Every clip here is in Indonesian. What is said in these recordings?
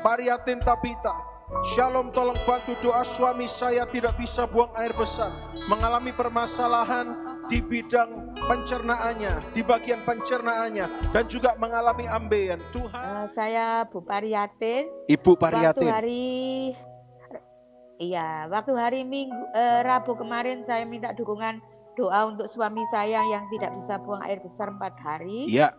Pariatin Tapita, Shalom, tolong bantu doa suami saya tidak bisa buang air besar, mengalami permasalahan di bidang pencernaannya, di bagian pencernaannya, dan juga mengalami ambeien. Tuhan. Saya Bu Pariatin. Ibu Pariatin. Waktu hari Rabu kemarin saya minta dukungan doa untuk suami saya yang tidak bisa buang air besar 4 hari. Iya.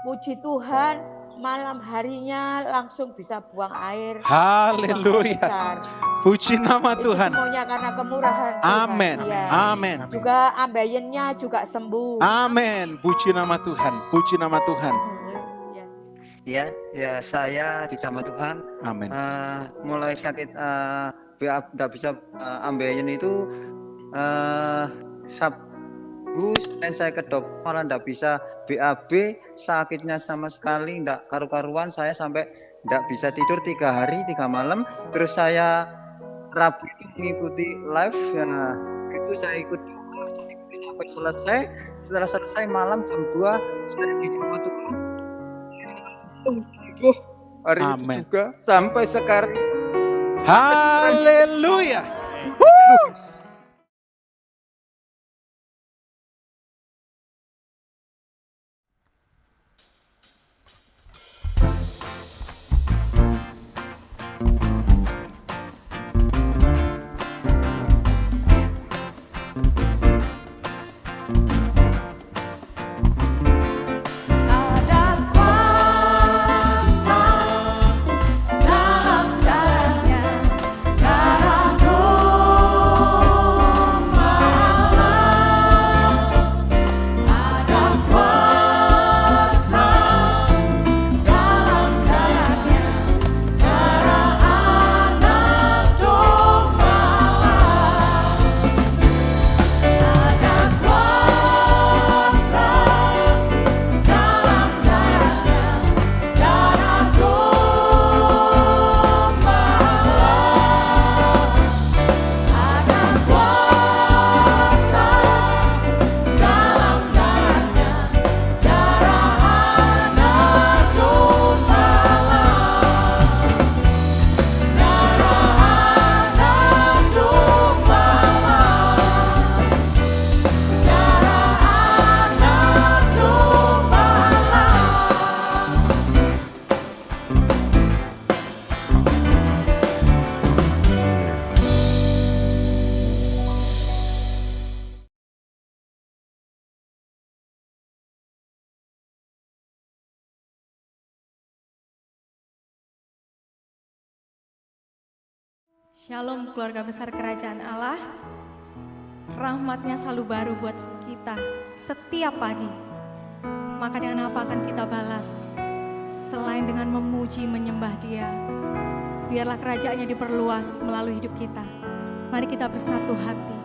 Puji Tuhan, malam harinya langsung bisa buang air. Haleluya. Puji nama Tuhan. Itu semuanya karena kemurahan Tuhan. Amin. Ya. Amin. Juga ambeiennya juga sembuh. Amin. Puji nama Tuhan. Puji nama Tuhan. Ya, saya di nama Tuhan. Amin. Mulai sakit tidak bisa ambeien itu Sabtu saya ke dokter malah tidak bisa BAB, sakitnya sama sekali tidak karu-karuan, saya sampai tidak bisa tidur 3 hari 3 malam. Terus saya Rabu itu mengikuti live, ya itu saya ikuti sampai selesai. Setelah selesai malam jam 2 saya di rumah Tuhan. Hari Amen. itu juga sampai sekarang. Haleluya. Dalam darahnya, darah doa. Shalom keluarga besar kerajaan Allah. Rahmatnya selalu baru buat kita setiap pagi. Maka dengan apa akan kita balas? Selain dengan memuji menyembah Dia. Biarlah kerajaannya diperluas melalui hidup kita. Mari kita bersatu hati.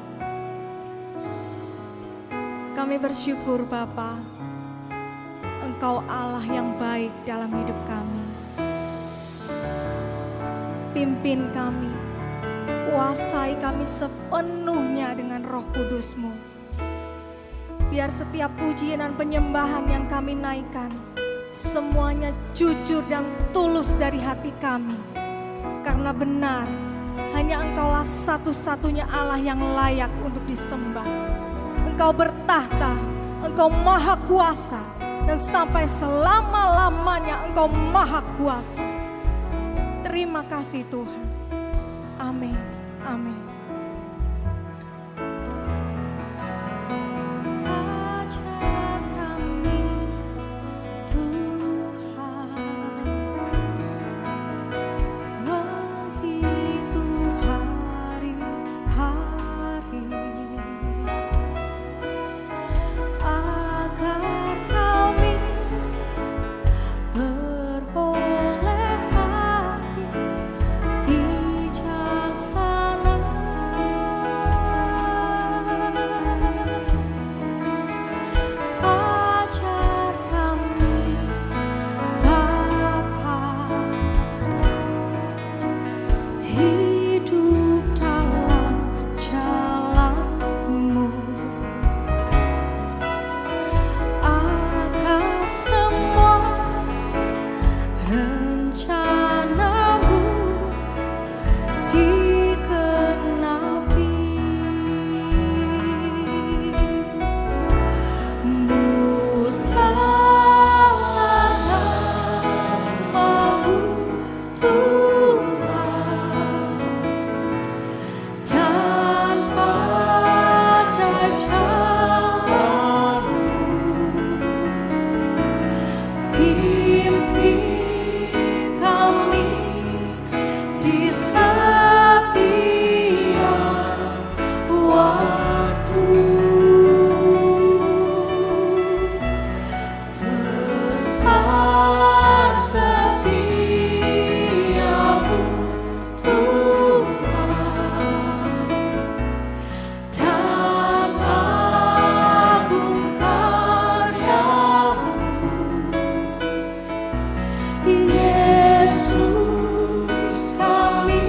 Kami bersyukur Bapa, Engkau Allah yang baik dalam hidup kami. Pimpin kami, kuasai kami sepenuhnya dengan Roh Kudus-Mu. Biar setiap pujian dan penyembahan yang kami naikkan, semuanya jujur dan tulus dari hati kami. Karena benar, hanya Engkaulah satu-satunya Allah yang layak untuk disembah. Engkau bertahta, Engkau maha kuasa, dan sampai selama-lamanya Engkau maha kuasa. Terima kasih Tuhan. Amin. Amin. Ajar kami Tuhan menghitung hari-hari agar kami beroleh hati bijaksana. Ajar kami Bapa hidup dalam jalan-Mu, agar semua rencana-Mu digenapi. Murkalah namamu Tuhan, dan ajaib cara-Mu. Pimpin kami di setiap waktu. Besar setiamu Tuhan, dan agung karya-Mu. Yesus kami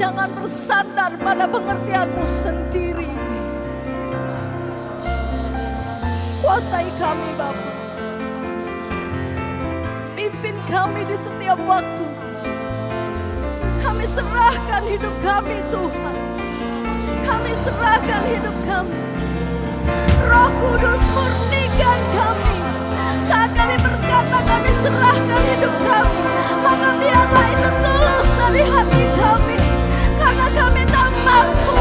jangan bersandar pada pengertianmu sendiri. Kuasai kami Bapa. Pimpin kami di setiap waktu. Kami serahkan hidup kami Tuhan. Kami serahkan hidup kami. Roh Kudus murnikan kami. Saat kami berkata kami serahkan hidup kami, maka biarlah itu tulus dari hati kami. Karena kami tak mampu.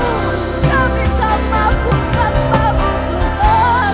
Kami tak mampu tanpamu Tuhan.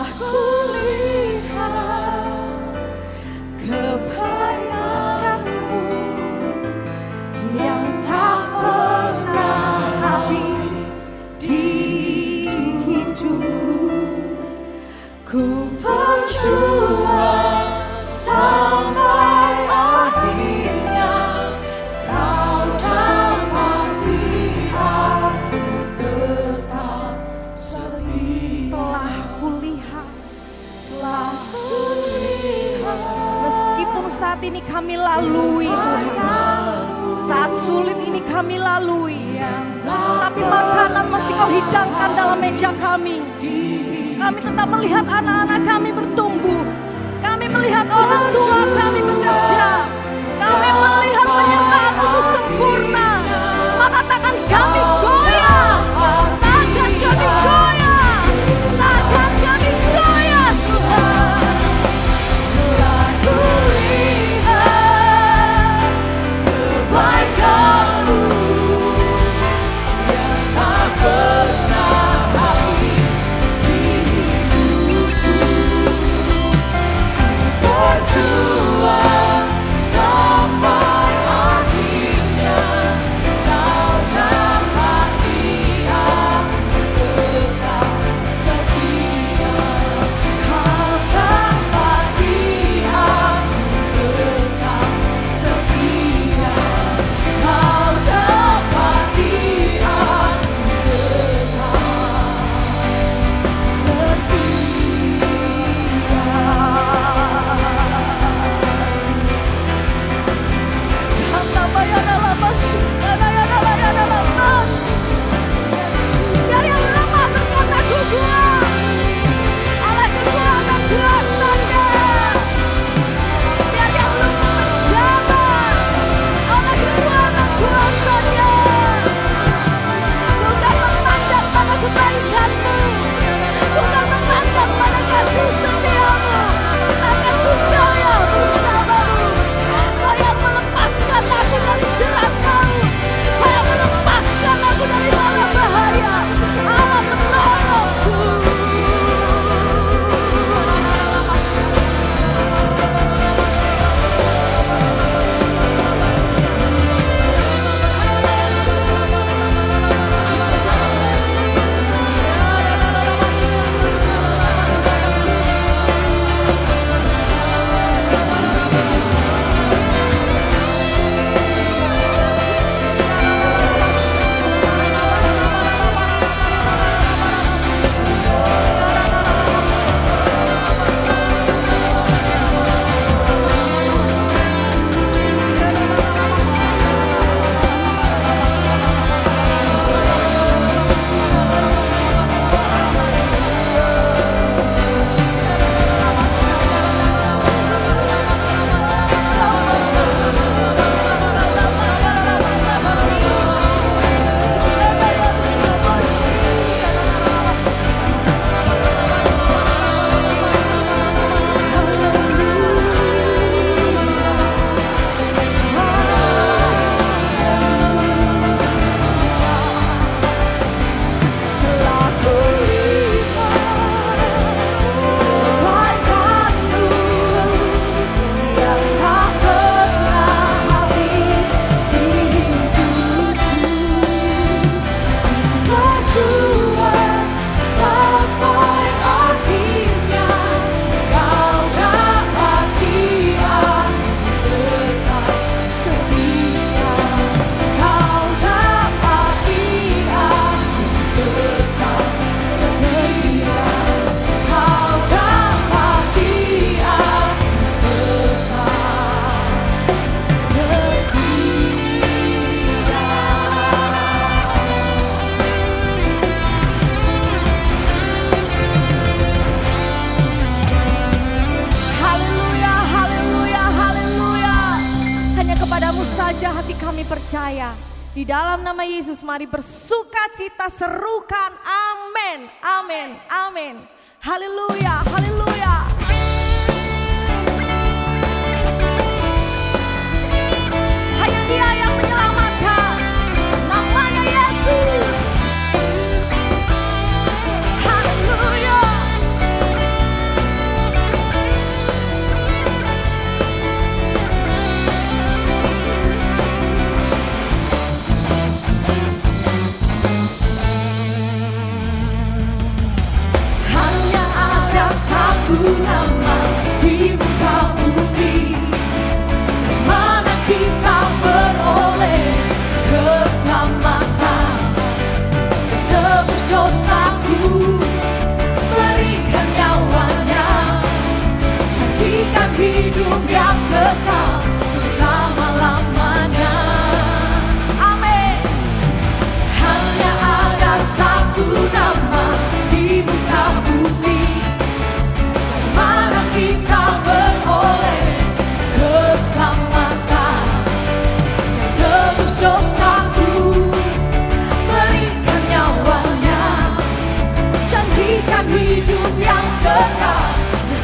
Telah kulihat kebaikan-Mu yang tak pernah habis di hidupku. Ku berjuang sampai akhirnya Kau dapati aku tetap setia. Telah kulihat meskipun saat ini kami lalui Tuhan, saat sulit ini kami lalui, tapi makanan masih Kau hidangkan dalam meja kami. Kami tetap melihat anak-anak kami bertumbuh. Kami melihat orang tua kami bekerja. Kami melihat penyertaan-Mu itu sempurna. Maka takkan kami goyah. Takkan kami goyah. Takkan kami goyah Tuhan. Telah kulihat kebaikan-Mu yang tak pernah habis di hidupku. Berjuang sampai akhirnya Kau dapati aku tetap setia. Kau dapati aku tetap setia. Kau dapati aku tetap biar yang lemah berkata kuat oleh kekuatan kuasa-Nya. Biar yang lumpuh berjalan oleh kekuatan kuasa-Nya. Bukan memandang pada kebaikan-Mu, bukan memandang pada kasih setia-Mu, akan budaya bersama-Mu. Kau yang melepaskan aku dari jerat maut, Kau yang melepaskan aku dari bala bahaya. Allah menolongku. percaya. Di dalam nama Yesus mari bersukacita, serukan amin, amin, amin. Haleluya, haleluya. Hanya Dia yang menyelamatkan, namanya Yesus. Haleluya. hidup yang kekal selama-lamanya. Amin. Hanya ada satu nama di muka bumi, mana kita beroleh keselamatan. Yang tebus dosaku, berikan nyawanya, janjikan hidup yang kekal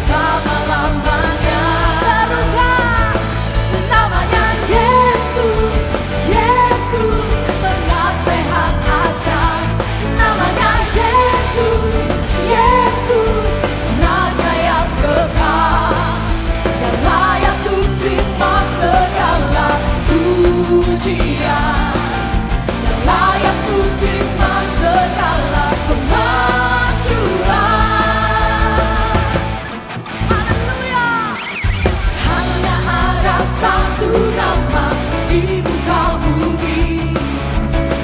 selama-lamanya. Serukan namanya Yesus, Yesus penasehat ajaib. Namanya Yesus, Yesus Raja yang kekal, yang layak untuk terima segala pujian, yang layak untuk terima segala kemasyuran. Haleluya. Hanya ada satu nama di muka bumi,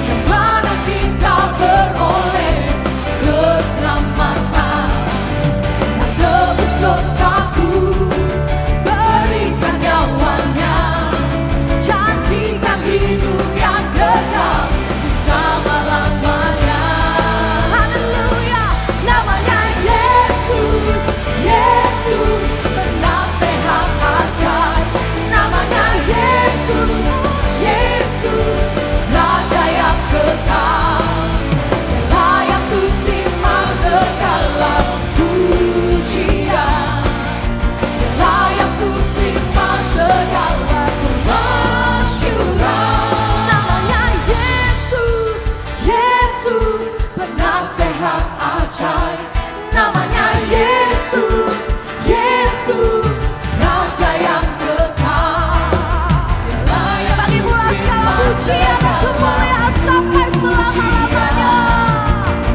yang mana kita beroleh keselamatan. Yang tebus dosaku, berikan nyawanya, janjikan hidup yang kekal selama-lamanya. Haleluya. Namanya Yesus, Yesus penasehat ajaib. Namanya Yesus, Yesus Raja yang kekal, yang layak untuk terima segala pujian, yang layak untuk terima segala kemasyuran. Namanya Yesus, Yesus penasehat ajaib. Namanya Yesus, Yesus Raja yang kekal, yang layak bagi mula segala pujian dan kemuliaan sampai selama-lamanya.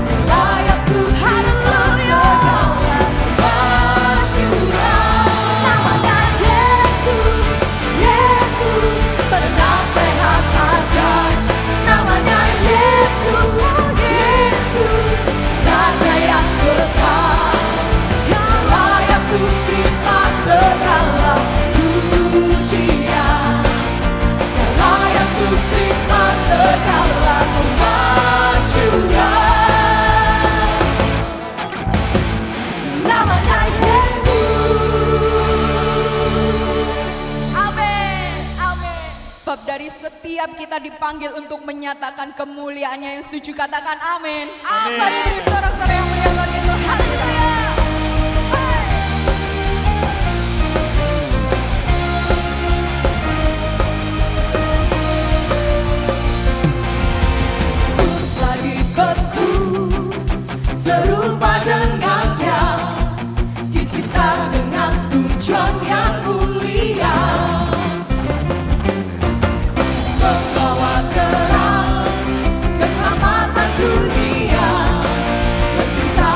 Yang layak untuk terima segala kemasyuran. Namanya Yesus, Yesus penasehat ajaib. Namanya Yesus, Yesus Raja yang kekal, yang layak untuk terima segala pujian, yang layak untuk terima segala kemasyuran. Namanya Yesus. Amin, amin. Sebab dari setiap kita dipanggil untuk menyatakan kemuliaannya, yang setuju katakan amin. Amin. Beri sorak-sorai yang mulia bagi Tuhan. Haleluya. Telah dibentuk serupa dengannya, dicipta dengan tujuan yang mulia, membawa terang keselamatan dunia, mencipta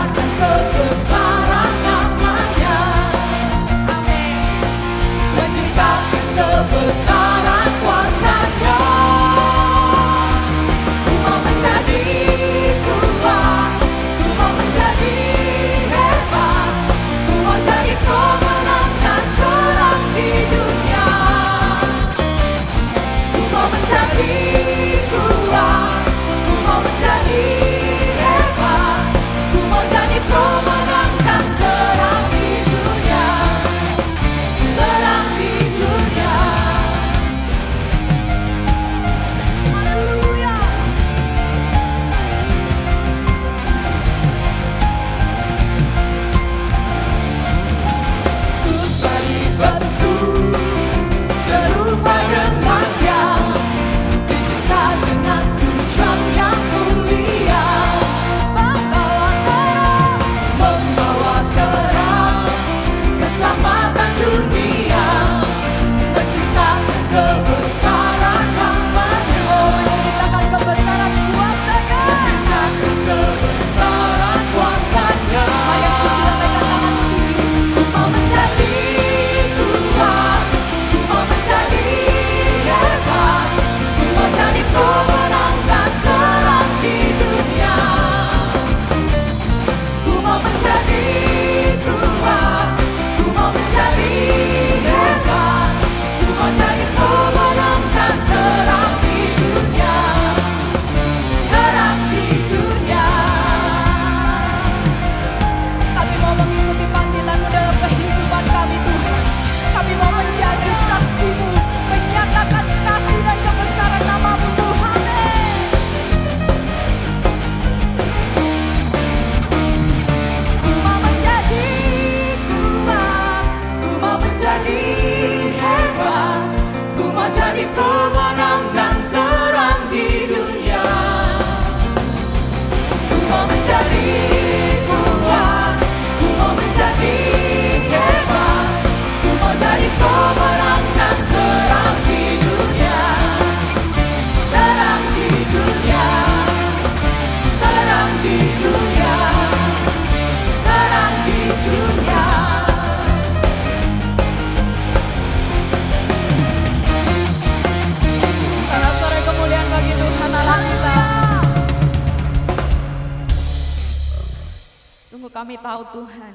Kami tahu Tuhan,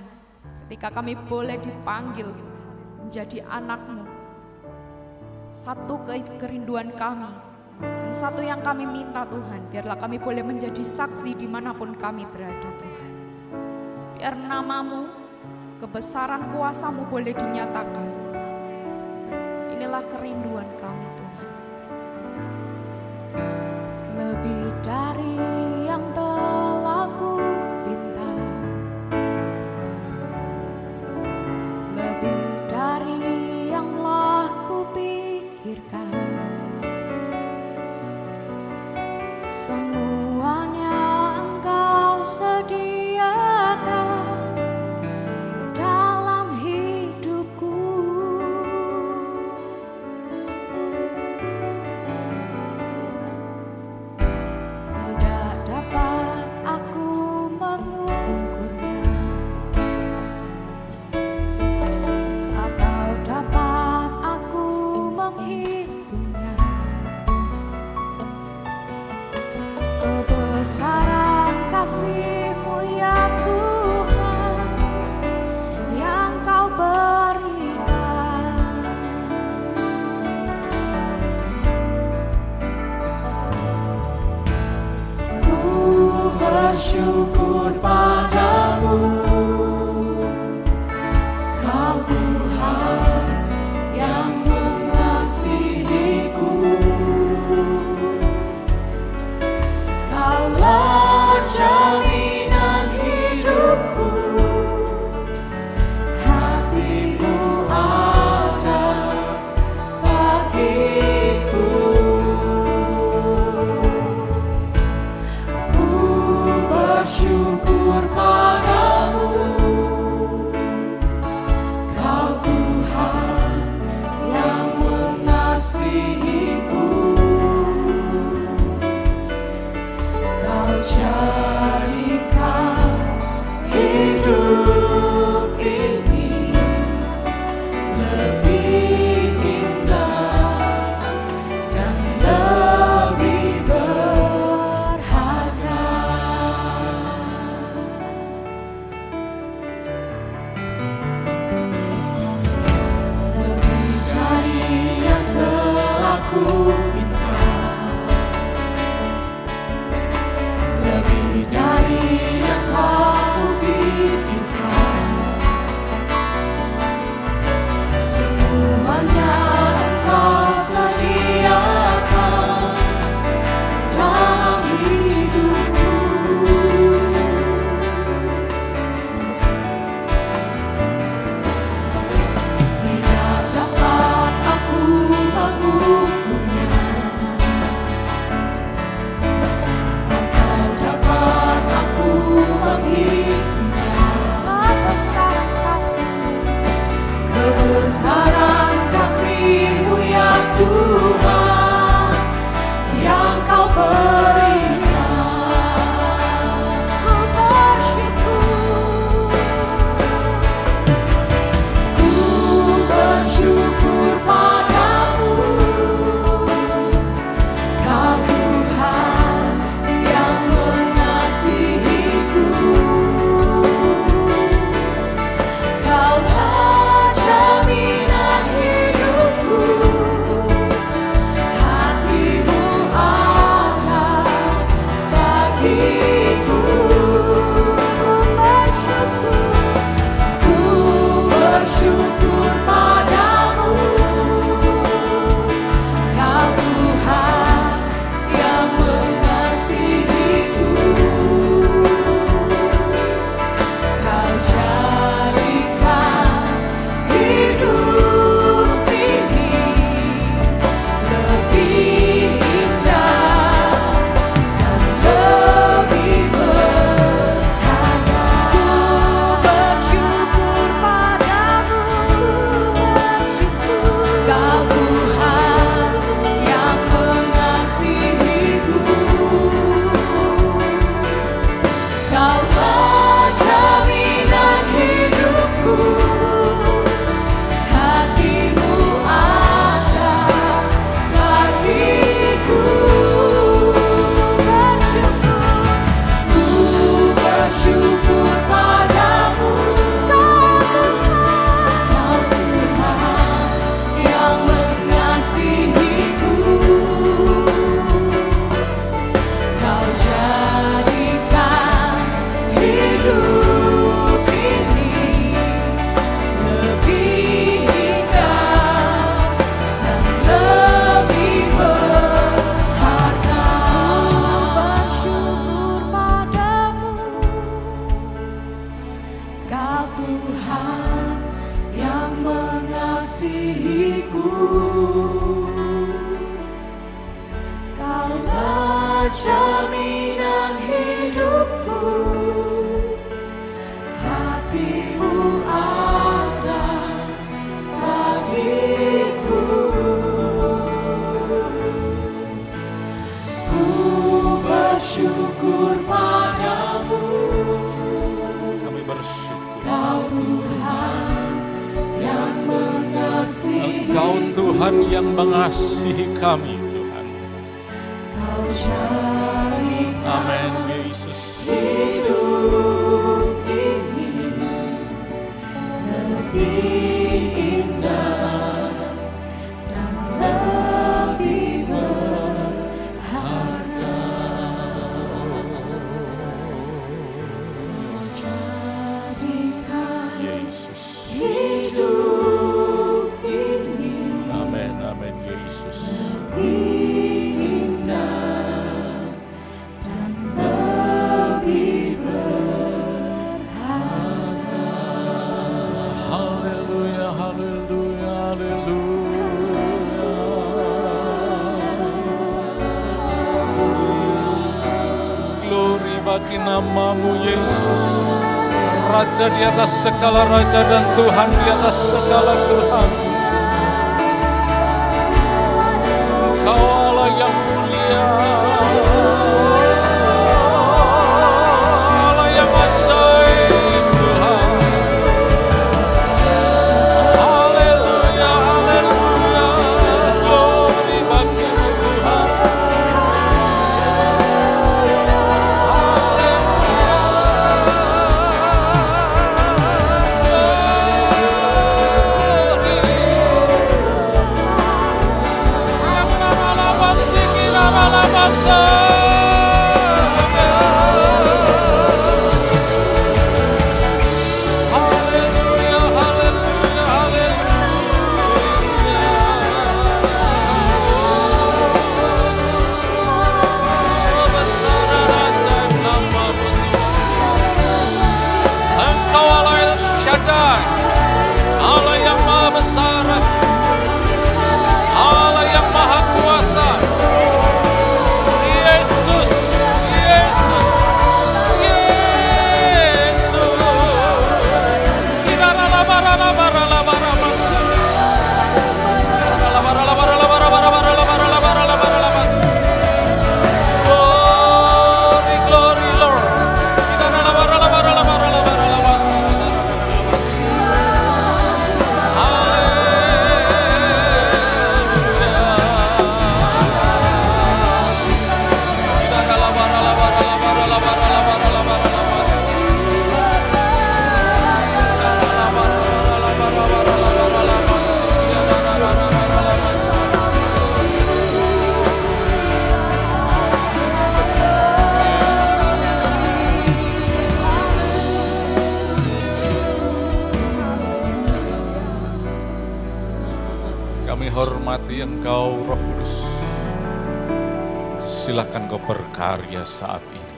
ketika kami boleh dipanggil menjadi anak-Mu, satu kerinduan kami, dan satu yang kami minta Tuhan, biarlah kami boleh menjadi saksi dimanapun kami berada Tuhan. Biar nama-Mu, kebesaran kuasa-Mu boleh dinyatakan. Inilah kerinduan kami Tuhan. Lebih dari yang telah ku pinta, lebih dari yang telah ku pikirkan, semuanya Engkau sediakan dalam hidupku. Tidak dapat aku mengukurnya, atau dapat aku menghitungnya. Kebesaran kasih-Mu ya Tuhan yang Kau berikan. Ku bersyukur padamu, Kau Tuhan yang mengasihiku. Kaulah jaminan hidupku, hati-Mu ada bagiku. Ku bersyukur padamu, Kau Tuhan yang mengasihiku. Kau jadikan hidup ini lebih indah dan lebih berharga. Lebih dari yang telah ku pinta, lebih dari yang Kau pikirkan, semuanya Engkau sediakan dalam hidupku. Tidak dapat aku mengukurnya, Tuhan yang mengasihiku. Kaulah jaminan hidupku, hati-Mu ada bagiku. Ku bersyukur padamu, Kami bersyukur. Kau Tuhan yang mengasihi. Engkau Tuhan yang mengasihi kami, Tuhan. Kau jadikan Amin, Yesus. hidup ini lebih indah dan lebih berharga. Jadikan Yesus. hidup ini Amin, amin, Yesus. lebih indah dan lebih berharga. Haleluya, haleluya, haleluya. Glory bagi namamu, Yesus. Raja di atas segala raja dan Tuhan di atas segala Tuhan. Kau Allah yang mulia, Allah yang ajaib, Tuhan. Haleluya, haleluya, glory bagimu, Tuhan. Haleluya, haleluya, haleluya. Besar dan ajaib nama-Mu, Engkau Allah El Shaddai, Allah yang maha besar, Allah yang maha kuasa. Yesus, Yesus, Yesus. Kita Glory, glory, Lord. Kami hormati Engkau, Roh Kudus. Silakan Kau berkarya saat ini.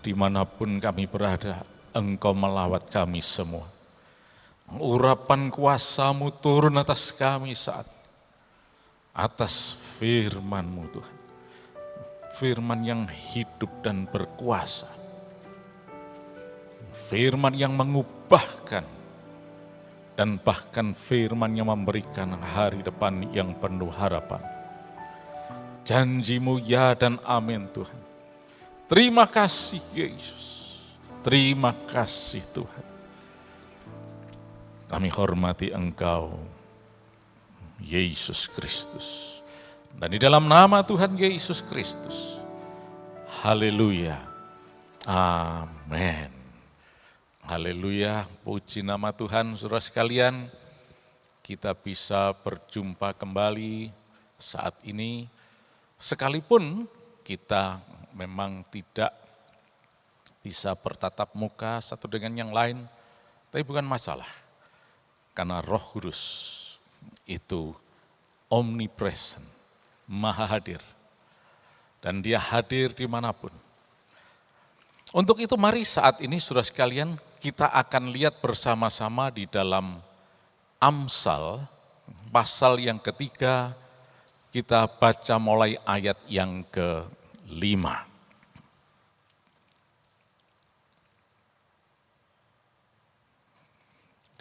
Dimanapun kami berada, Engkau melawat kami semua. Urapan kuasa-Mu turun atas kami saat ini. Atas firman-Mu, Tuhan. Firman yang hidup dan berkuasa. Firman yang mengubahkan. Dan bahkan firman yang memberikan hari depan yang penuh harapan. Janji-Mu ya dan amin, Tuhan. Terima kasih Yesus. Terima kasih Tuhan. Kami hormati Engkau, Yesus Kristus. Dan di dalam nama Tuhan Yesus Kristus. Haleluya. Amin. Haleluya, puji nama Tuhan, saudara sekalian. Kita bisa berjumpa kembali saat ini. Sekalipun kita memang tidak bisa bertatap muka satu dengan yang lain, tapi bukan masalah. Karena Roh Kudus itu omnipresent, maha hadir. Dan Dia hadir dimanapun. Untuk itu mari saat ini saudara sekalian kita akan lihat bersama-sama di dalam Amsal, pasal yang ketiga, kita baca mulai ayat yang ke-5.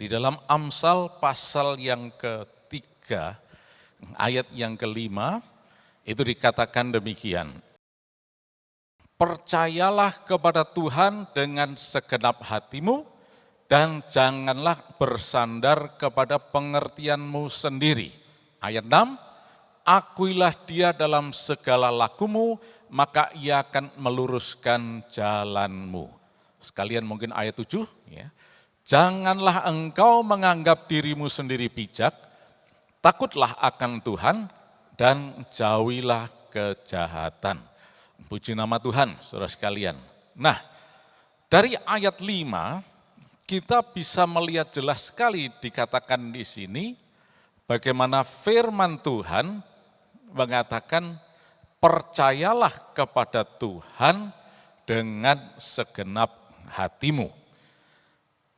Di dalam Amsal pasal yang ketiga, ayat yang ke-5, itu dikatakan demikian. Percayalah kepada Tuhan dengan segenap hatimu, dan janganlah bersandar kepada pengertianmu sendiri. Ayat 6, akuilah dia dalam segala lakumu, maka ia akan meluruskan jalanmu. Sekalian mungkin ayat 7, ya. Janganlah engkau menganggap dirimu sendiri bijak, takutlah akan Tuhan, dan jauhilah kejahatan. Puji nama Tuhan, saudara sekalian. Nah, dari ayat 5, kita bisa melihat jelas sekali dikatakan di sini, bagaimana firman Tuhan mengatakan, percayalah kepada Tuhan dengan segenap hatimu.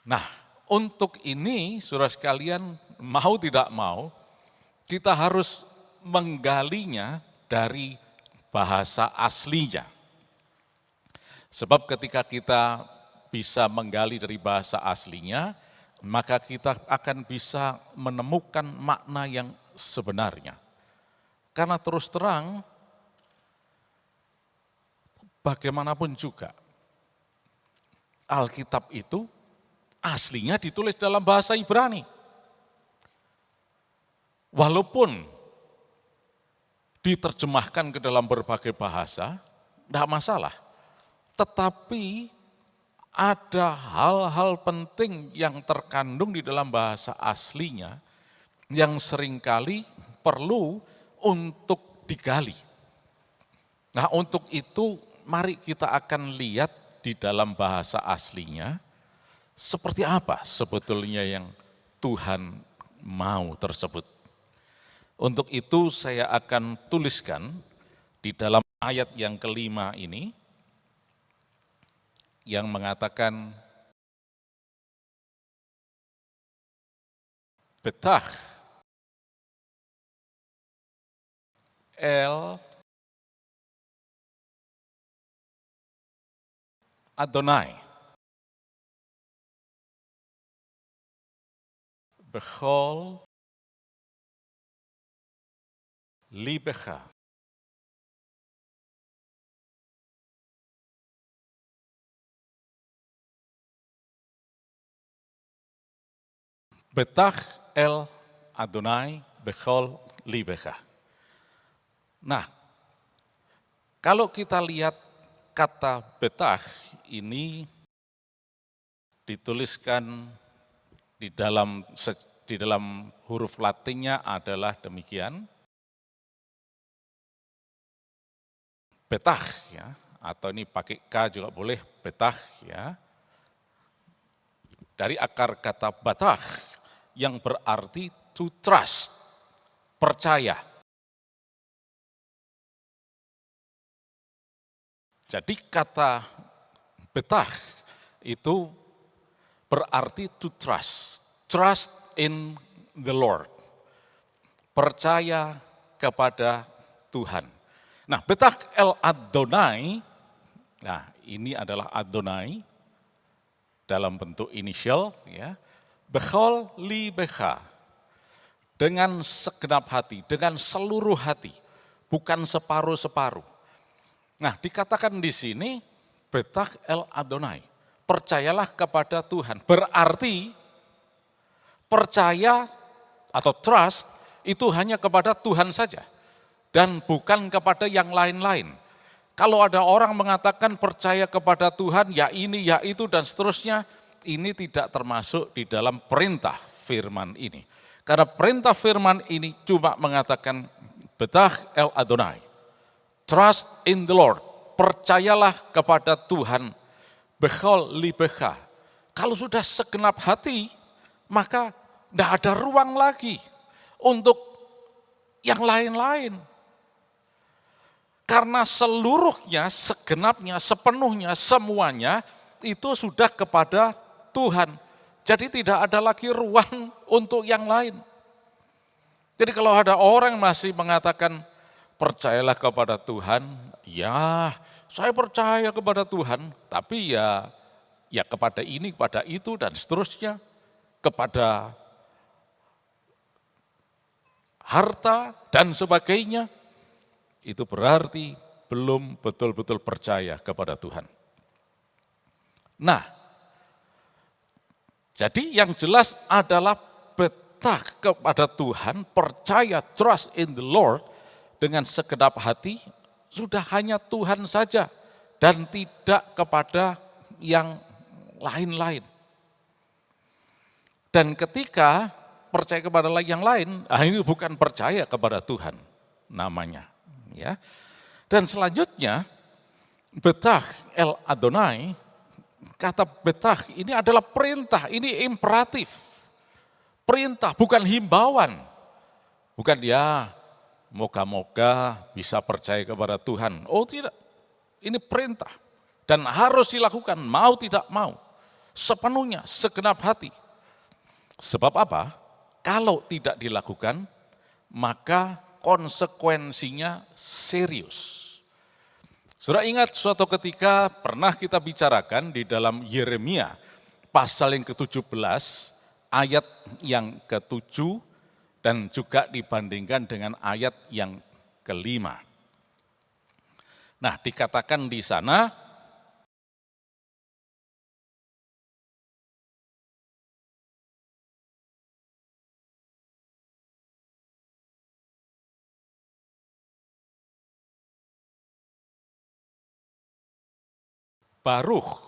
Nah, untuk ini, saudara sekalian, mau tidak mau, kita harus menggalinya dari bahasa aslinya. Sebab ketika kita bisa menggali dari bahasa aslinya, maka kita akan bisa menemukan makna yang sebenarnya. Karena terus terang, bagaimanapun juga, Alkitab itu aslinya ditulis dalam bahasa Ibrani. Walaupun diterjemahkan ke dalam berbagai bahasa, tidak masalah. Tetapi ada hal-hal penting yang terkandung di dalam bahasa aslinya yang seringkali perlu untuk digali. Nah, untuk itu mari kita akan lihat di dalam bahasa aslinya seperti apa sebetulnya yang Tuhan mau tersebut. Untuk itu saya akan tuliskan di dalam ayat yang ke-5 ini, yang mengatakan, Betach el Adonai bechol libecha. Betach el Adonai bechol libecha. Nah, kalau kita lihat kata betach ini dituliskan di dalam huruf Latinnya adalah demikian. Betach, ya, atau ini pakai K juga boleh, betach, ya. Dari akar kata batach yang berarti to trust, percaya. Jadi kata betach itu berarti to trust, trust in the Lord, percaya kepada Tuhan. Nah, Betach el Adonai, nah ini adalah Adonai dalam bentuk inisial, ya. Bechol libecha, dengan segenap hati, dengan seluruh hati, bukan separuh-separuh. Nah, dikatakan di sini Betach el Adonai, percayalah kepada Tuhan. Berarti percaya atau trust itu hanya kepada Tuhan saja dan bukan kepada yang lain-lain. Kalau ada orang mengatakan percaya kepada Tuhan, ya ini, ya itu, dan seterusnya, ini tidak termasuk di dalam perintah firman ini. Karena perintah firman ini cuma mengatakan Betach el Adonai, trust in the Lord, percayalah kepada Tuhan, bechol libecha. Kalau sudah segenap hati, maka tidak ada ruang lagi untuk yang lain-lain. Karena seluruhnya, segenapnya, sepenuhnya, semuanya itu sudah kepada Tuhan. Jadi tidak ada lagi ruang untuk yang lain. Jadi kalau ada orang masih mengatakan, percayalah kepada Tuhan, ya saya percaya kepada Tuhan, tapi ya kepada ini, kepada itu, dan seterusnya, kepada harta dan sebagainya, itu berarti belum betul-betul percaya kepada Tuhan. Nah, jadi yang jelas adalah betah kepada Tuhan, percaya, trust in the Lord, dengan segenap hati, sudah hanya Tuhan saja, dan tidak kepada yang lain-lain. Dan ketika percaya kepada yang lain, ini bukan percaya kepada Tuhan namanya. Ya. Dan selanjutnya, betah El Adonai, kata betah ini adalah perintah, ini imperatif. Perintah, bukan himbauan. Bukan dia, moga-moga bisa percaya kepada Tuhan. Oh tidak, ini perintah. Dan harus dilakukan, mau tidak mau. Sepenuhnya, segenap hati. Sebab apa? Kalau tidak dilakukan, maka konsekuensinya serius. Saudara ingat suatu ketika pernah kita bicarakan di dalam Yeremia pasal yang ke-17 ayat yang ke-7 dan juga dibandingkan dengan ayat yang ke-5. Nah, dikatakan di sana Baruch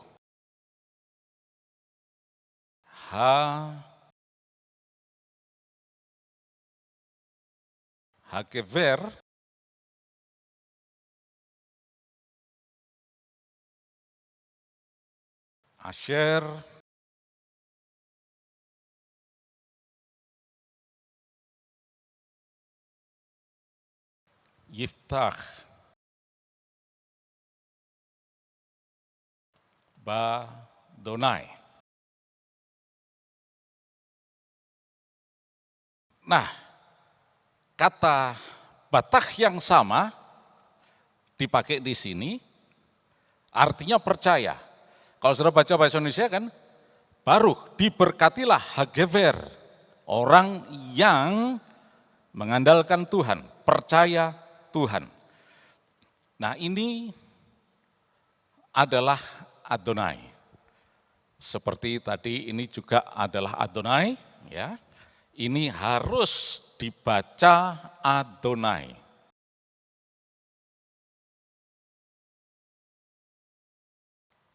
Hagever Asher Yiftach Badonai. Nah, kata batah yang sama dipakai di sini, artinya percaya. Kalau sudah baca bahasa Indonesia kan, Baruch, diberkatilah Hagever, orang yang mengandalkan Tuhan, percaya Tuhan. Nah ini adalah Adonai. Seperti tadi ini juga adalah Adonai, ya. Ini harus dibaca Adonai.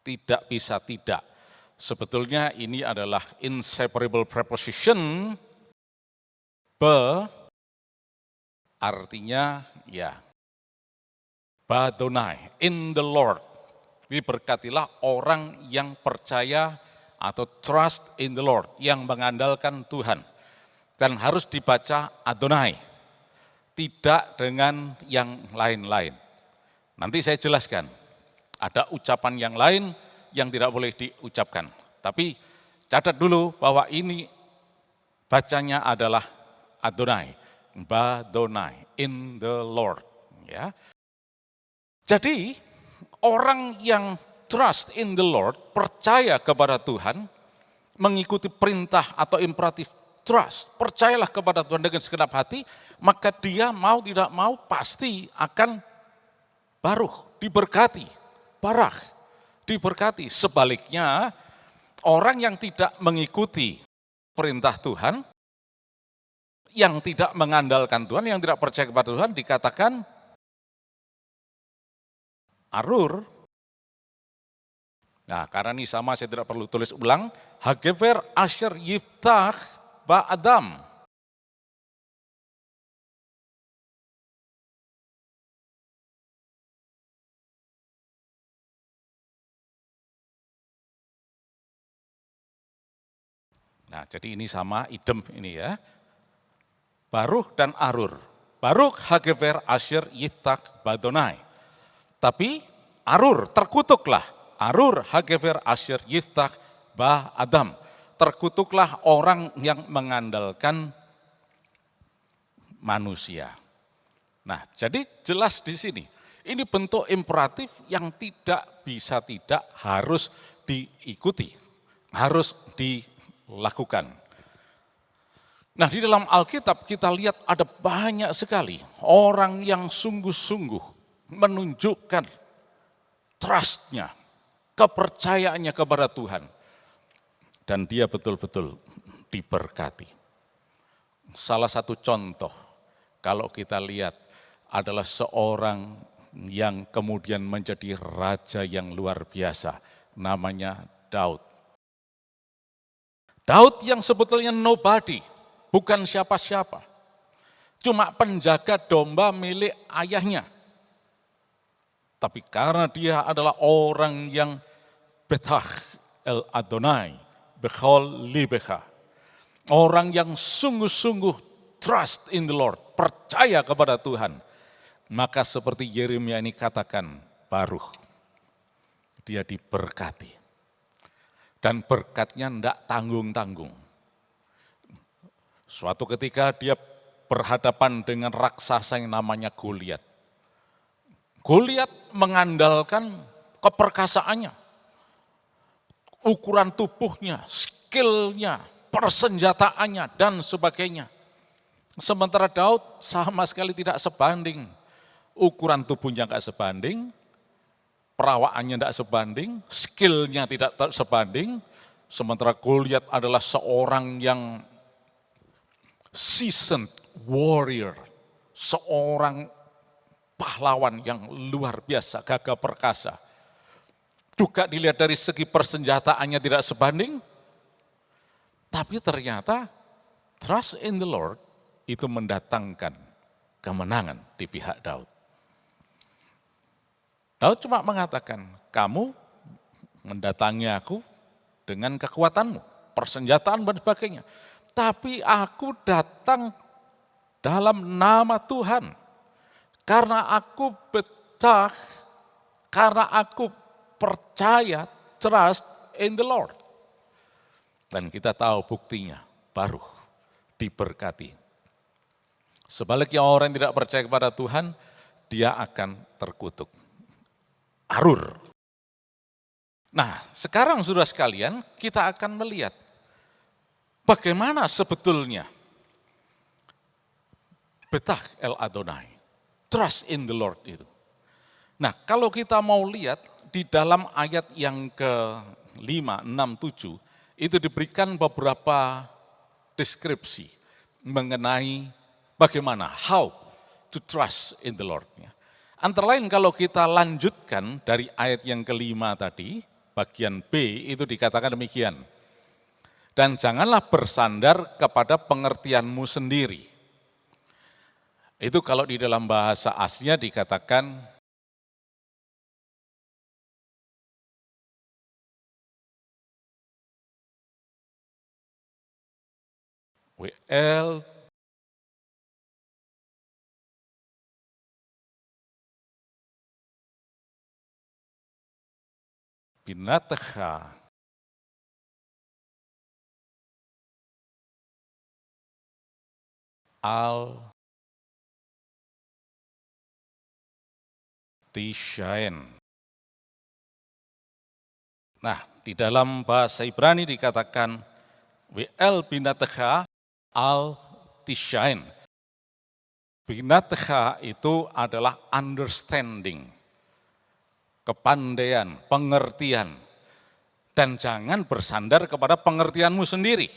Tidak bisa tidak. Sebetulnya ini adalah inseparable preposition, artinya ya, Badonai, in the Lord. Diberkatilah orang yang percaya atau trust in the Lord, yang mengandalkan Tuhan. Dan harus dibaca Adonai, tidak dengan yang lain-lain. Nanti saya jelaskan, ada ucapan yang lain yang tidak boleh diucapkan. Tapi catat dulu bahwa ini bacanya adalah Adonai, Badonai, in the Lord. Ya. Jadi orang yang trust in the Lord, percaya kepada Tuhan, mengikuti perintah atau imperatif trust, percayalah kepada Tuhan dengan segenap hati, maka dia mau tidak mau pasti akan baruch, diberkati, barah, diberkati. Sebaliknya, orang yang tidak mengikuti perintah Tuhan, yang tidak mengandalkan Tuhan, yang tidak percaya kepada Tuhan, dikatakan arur. Nah, karena ini sama, saya tidak perlu tulis ulang. Hagever Asher Yiftach Ba'adam. Nah, jadi ini sama, idem ini ya. Baruch dan arur. Baruch Hagever Asher Yiftach Badonai. Tapi arur, terkutuklah. Arur Hagever Asher Yiftach Bah Adam, terkutuklah orang yang mengandalkan manusia. Nah, jadi jelas di sini, ini bentuk imperatif yang tidak bisa tidak harus diikuti, harus dilakukan. Nah, di dalam Alkitab kita lihat ada banyak sekali orang yang sungguh-sungguh menunjukkan trust-nya, kepercayaannya kepada Tuhan. Dan dia betul-betul diberkati. Salah satu contoh, kalau kita lihat, adalah seorang yang kemudian menjadi raja yang luar biasa, namanya Daud. Daud yang sebetulnya nobody, bukan siapa-siapa, cuma penjaga domba milik ayahnya. Tapi karena dia adalah orang yang betah el Adonai, bechol libecha, orang yang sungguh-sungguh trust in the Lord, percaya kepada Tuhan, maka seperti Yeremia ini katakan, Baruch, dia diberkati. Dan berkatnya tidak tanggung-tanggung. Suatu ketika dia berhadapan dengan raksasa yang namanya Goliat. Goliat mengandalkan keperkasaannya, ukuran tubuhnya, skillnya, persenjataannya, dan sebagainya. Sementara Daud sama sekali tidak sebanding. Ukuran tubuhnya tidak sebanding, perawaannya tidak sebanding, skillnya tidak sebanding. Sementara Goliat adalah seorang yang seasoned warrior, seorang pahlawan yang luar biasa, gagah perkasa. Juga dilihat dari segi persenjataannya tidak sebanding, tapi ternyata trust in the Lord itu mendatangkan kemenangan di pihak Daud. Daud cuma mengatakan, kamu mendatangi aku dengan kekuatanmu, persenjataan dan sebagainya. Tapi aku datang dalam nama Tuhan. Karena aku betah, karena aku percaya, trust in the Lord. Dan kita tahu buktinya, Baruch diberkati. Sebaliknya orang yang tidak percaya kepada Tuhan, dia akan terkutuk. Arur. Nah, sekarang saudara sekalian, kita akan melihat bagaimana sebetulnya betah el Adonai, trust in the Lord itu. Nah, kalau kita mau lihat di dalam ayat yang ke-5, 6, 7, itu diberikan beberapa deskripsi mengenai bagaimana, how to trust in the Lord. Antara lain kalau kita lanjutkan dari ayat yang ke-5 tadi, bagian B itu dikatakan demikian. Dan janganlah bersandar kepada pengertianmu sendiri. Itu kalau di dalam bahasa aslinya dikatakan WL Binatecha al Tishaen. Nah, di dalam bahasa Ibrani dikatakan WL Binatecha al Tishaen. Binatecha itu adalah understanding, kepandaian, pengertian. Dan jangan bersandar kepada pengertianmu sendiri.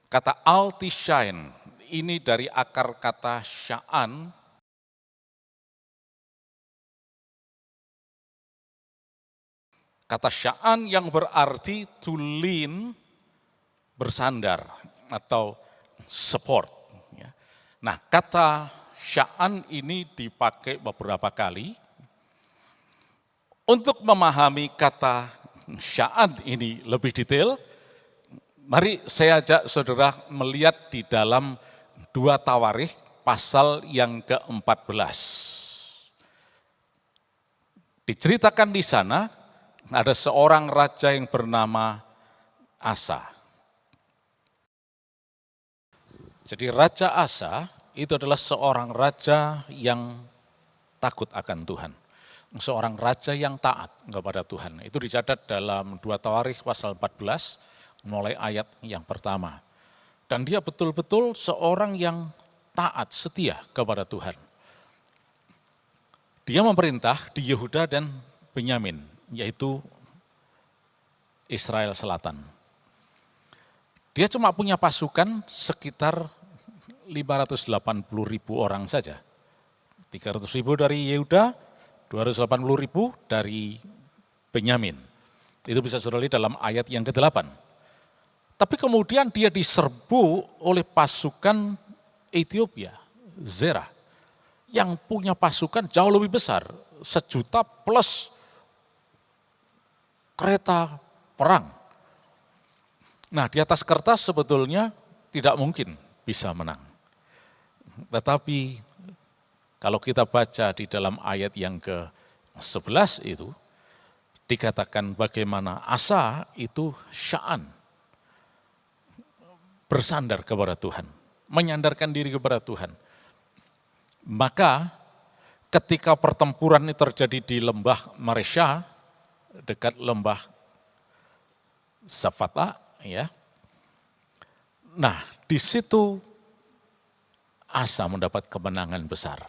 Kata al-tishain, ini dari akar kata sya'an, kata sya'an yang berarti to lean, bersandar atau support. Nah, kata sya'an ini dipakai beberapa kali. Untuk memahami kata sya'an ini lebih detail, mari saya ajak saudara melihat di dalam 2 Tawarikh pasal yang ke-14. Diceritakan di sana ada seorang raja yang bernama Asa. Jadi Raja Asa itu adalah seorang raja yang takut akan Tuhan. Seorang raja yang taat kepada Tuhan. Itu dicatat dalam 2 Tawarikh pasal 14 mulai ayat yang pertama. Dan dia betul-betul seorang yang taat, setia kepada Tuhan. Dia memerintah di Yehuda dan Benyamin, yaitu Israel Selatan. Dia cuma punya pasukan sekitar 580.000 orang saja. 300.000 dari Yehuda, 280.000 dari Benyamin. Itu bisa saudara lihat dalam ayat yang ke-8. Tapi kemudian dia diserbu oleh pasukan Ethiopia, Zerah, yang punya pasukan jauh lebih besar, 1 juta plus kereta perang. Nah, di atas kertas sebetulnya tidak mungkin bisa menang. Tetapi kalau kita baca di dalam ayat yang ke-11 itu, dikatakan bagaimana Asa itu sya'an, bersandar kepada Tuhan, menyandarkan diri kepada Tuhan. Maka ketika pertempuran ini terjadi di lembah Maresha, dekat lembah Safata, ya. Nah, di situ Asa mendapat kemenangan besar.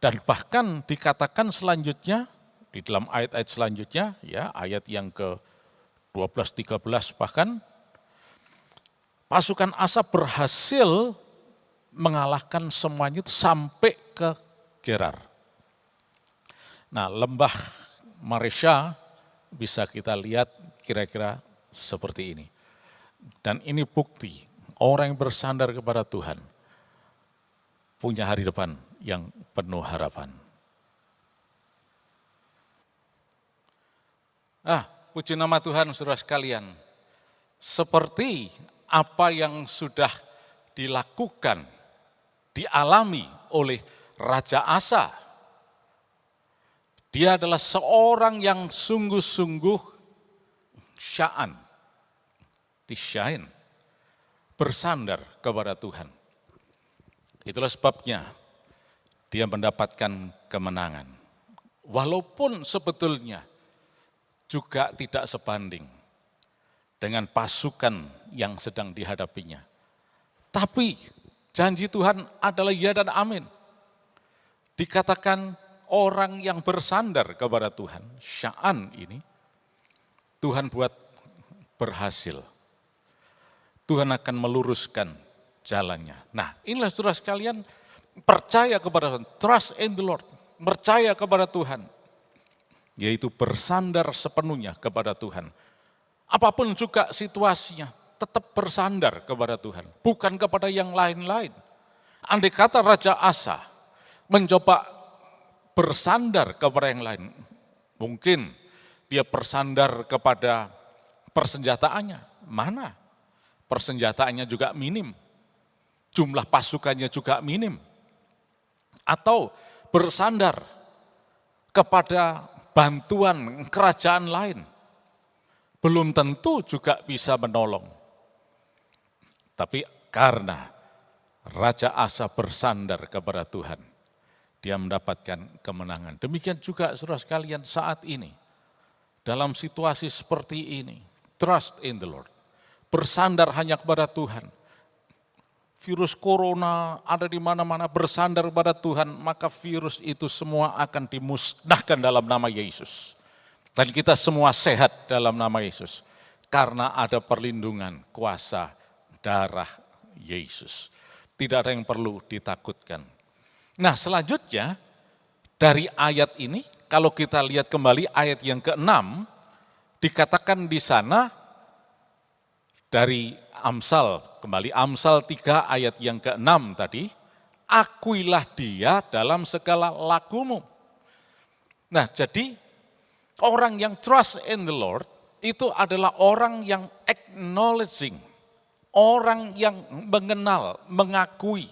Dan bahkan dikatakan selanjutnya, di dalam ayat-ayat selanjutnya, ya ayat yang ke-12, 13 bahkan, pasukan Asa berhasil mengalahkan semuanya itu sampai ke Gerar. Nah, lembah Maresha bisa kita lihat kira-kira seperti ini. Dan ini bukti orang yang bersandar kepada Tuhan punya hari depan yang penuh harapan. Puji nama Tuhan saudara sekalian. Seperti apa yang sudah dilakukan, dialami oleh Raja Asa. Dia adalah seorang yang sungguh-sungguh sya'an, tisyain, bersandar kepada Tuhan. Itulah sebabnya dia mendapatkan kemenangan. Walaupun sebetulnya juga tidak sebanding dengan pasukan yang sedang dihadapinya. Tapi janji Tuhan adalah ya dan amin. Dikatakan orang yang bersandar kepada Tuhan, sya'an ini, Tuhan buat berhasil. Tuhan akan meluruskan jalannya. Nah, inilah saudara sekalian, percaya kepada Tuhan, trust in the Lord, percaya kepada Tuhan, yaitu bersandar sepenuhnya kepada Tuhan. Apapun juga situasinya, tetap bersandar kepada Tuhan, bukan kepada yang lain-lain. Andai kata Raja Asa mencoba bersandar kepada yang lain, mungkin dia bersandar kepada persenjataannya. Mana? Persenjataannya juga minim. Jumlah pasukannya juga minim. Atau bersandar kepada bantuan kerajaan lain. Belum tentu juga bisa menolong. Tapi karena Raja Asa bersandar kepada Tuhan, dia mendapatkan kemenangan. Demikian juga saudara sekalian saat ini, dalam situasi seperti ini, trust in the Lord, bersandar hanya kepada Tuhan. Virus corona ada di mana-mana, bersandar kepada Tuhan, maka virus itu semua akan dimusnahkan dalam nama Yesus. Dan kita semua sehat dalam nama Yesus, karena ada perlindungan kuasa darah Yesus. Tidak ada yang perlu ditakutkan. Nah, selanjutnya dari ayat ini, kalau kita lihat kembali ayat yang ke-6, dikatakan di sana dari Amsal, kembali Amsal 3 ayat yang ke-6 tadi, akuilah dia dalam segala lakumu. Nah, jadi orang yang trust in the Lord itu adalah orang yang acknowledging, orang yang mengenal, mengakui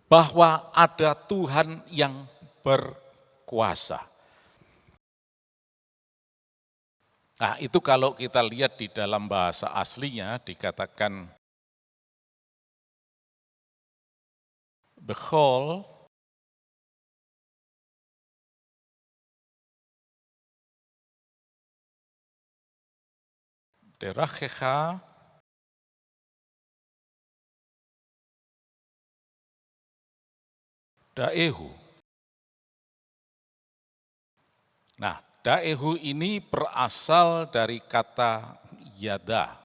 bahwa ada Tuhan yang berkuasa. Nah, itu kalau kita lihat di dalam bahasa aslinya dikatakan Bechol Derachecha Daehu. Nah, Daehu ini berasal dari kata yada.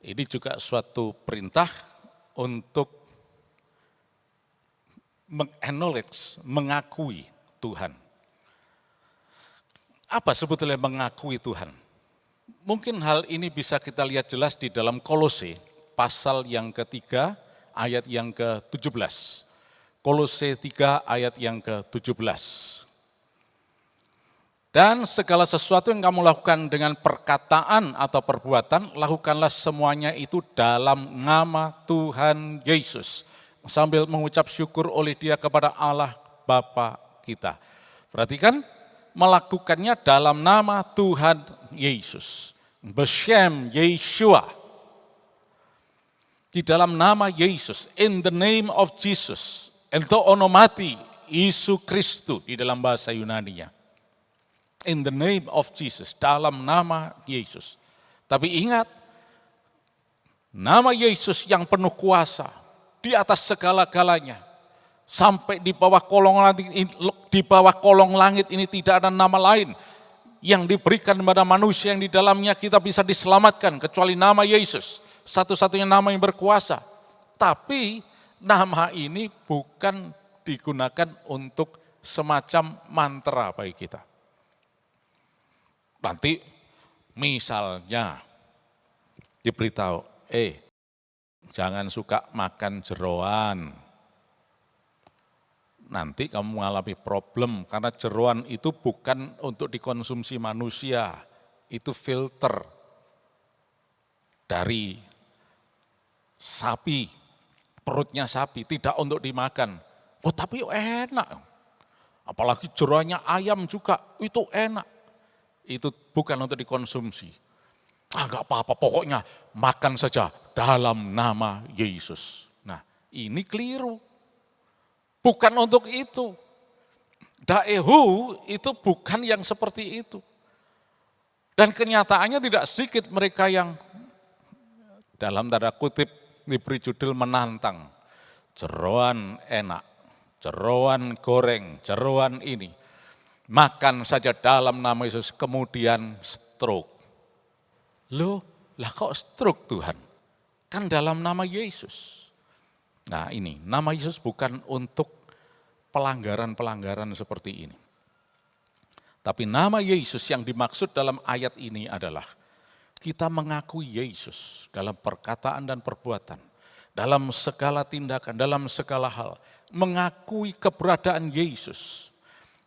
Ini juga suatu perintah untuk mengakui, mengakui Tuhan. Apa sebetulnya mengakui Tuhan? Mungkin hal ini bisa kita lihat jelas di dalam Kolose, pasal yang ketiga, ayat yang ke-17. Kolose 3 ayat yang ke-17. Dan segala sesuatu yang kamu lakukan dengan perkataan atau perbuatan, lakukanlah semuanya itu dalam nama Tuhan Yesus. Sambil mengucap syukur oleh Dia kepada Allah Bapa kita. Perhatikan, melakukannya dalam nama Tuhan Yesus. Beshem Yeshua. Di dalam nama Yesus, in the name of Jesus. Ento onomati Yesus Kristus di dalam bahasa Yunani-nya. In the name of Jesus, dalam nama Yesus. Tapi ingat, nama Yesus yang penuh kuasa, di atas segala-galanya. Sampai di bawah kolong langit ini tidak ada nama lain yang diberikan kepada manusia yang di dalamnya kita bisa diselamatkan kecuali nama Yesus. Satu-satunya nama yang berkuasa. Tapi nama ini bukan digunakan untuk semacam mantra bagi kita. Nanti misalnya diberitahu, jangan suka makan jeroan. Nanti kamu mengalami problem karena jeroan itu bukan untuk dikonsumsi manusia, itu filter dari sapi, perutnya sapi, tidak untuk dimakan. Oh tapi enak, apalagi jeroannya ayam juga, itu enak. Itu bukan untuk dikonsumsi. Enggak apa-apa, pokoknya makan saja dalam nama Yesus. Nah ini keliru. Bukan untuk itu. Daehu itu bukan yang seperti itu. Dan kenyataannya tidak sedikit mereka yang dalam tanda kutip diberi judul menantang. Jeroan enak, jeroan goreng, jeroan ini. Makan saja dalam nama Yesus, kemudian stroke. Loh, lah kok stroke Tuhan? Kan dalam nama Yesus. Nah ini, nama Yesus bukan untuk pelanggaran-pelanggaran seperti ini. Tapi nama Yesus yang dimaksud dalam ayat ini adalah kita mengakui Yesus dalam perkataan dan perbuatan, dalam segala tindakan, dalam segala hal. Mengakui keberadaan Yesus,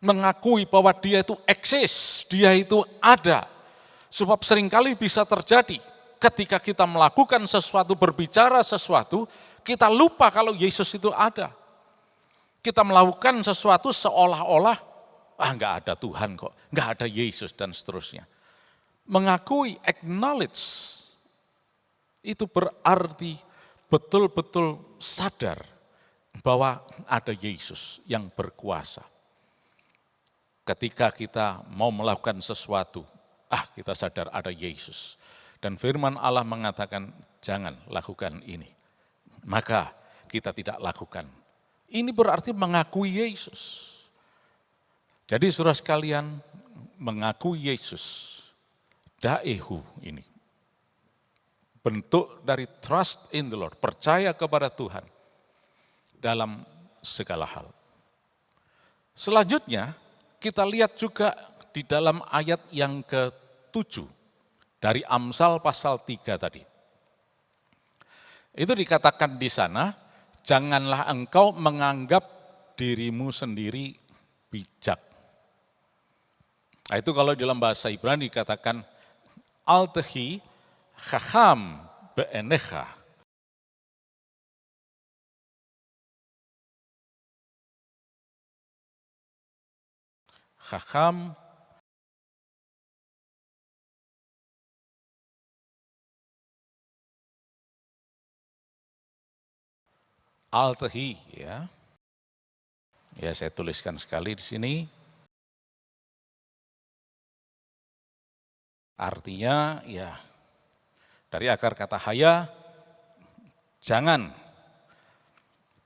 mengakui bahwa Dia itu eksis, Dia itu ada. Sebab seringkali bisa terjadi ketika kita melakukan sesuatu, berbicara sesuatu, kita lupa kalau Yesus itu ada. Kita melakukan sesuatu seolah-olah, enggak ada Tuhan kok, enggak ada Yesus dan seterusnya. Mengakui, acknowledge, itu berarti betul-betul sadar bahwa ada Yesus yang berkuasa. Ketika kita mau melakukan sesuatu, kita sadar ada Yesus. Dan firman Allah mengatakan, jangan lakukan ini. Maka kita tidak lakukan. Ini berarti mengakui Yesus. Jadi saudara sekalian, mengakui Yesus, daehu ini. Bentuk dari trust in the Lord, percaya kepada Tuhan dalam segala hal. Selanjutnya, kita lihat juga di dalam ayat yang ke-7 dari Amsal pasal 3 tadi. Itu dikatakan di sana, janganlah engkau menganggap dirimu sendiri bijak. Nah, itu kalau dalam bahasa Ibrani dikatakan al-tehi chacham be'enecha. Khacham, Altahi, ya. Ya, saya tuliskan sekali di sini. Artinya, ya, dari akar kata haya, jangan,